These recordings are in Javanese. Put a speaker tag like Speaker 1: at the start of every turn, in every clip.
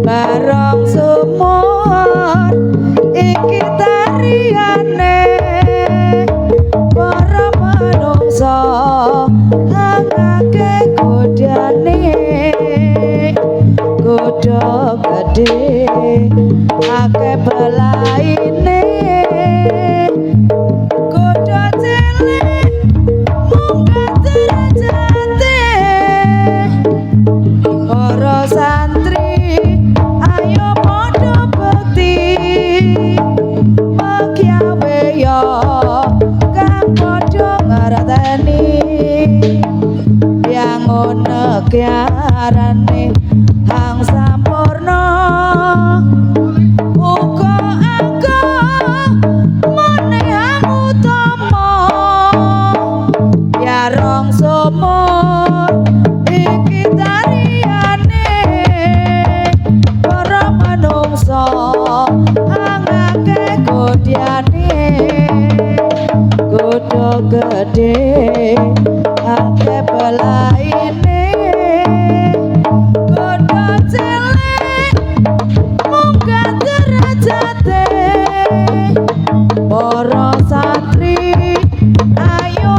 Speaker 1: barong sumur iki tariane para manungsa hangake godane godho gedhe akeh belaine godho cilik munggah derajate para santri ayo padha bekti megyawe ya kang padha ngerteni yang ngono kiarane hang sampurna uga aku menehang utama ya rong sumur iki tariane para manungsa angake godyane godho gedhe akeh belaine godho cilik munggah derajate para santri ayo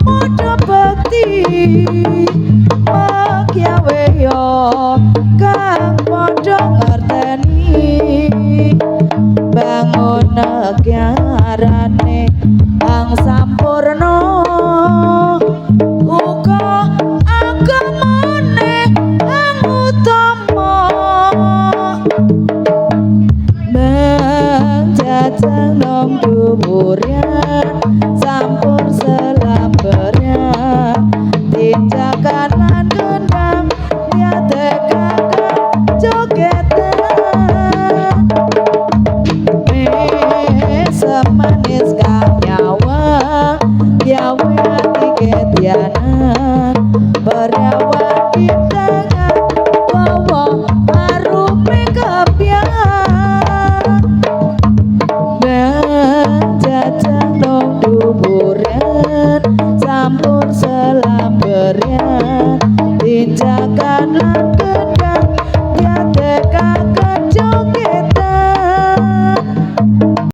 Speaker 1: padha bekti megyawe ya kang padha ngerteni bangun kiarane ang sampurna uga agamane ang utama menjajang nom dhuwuryan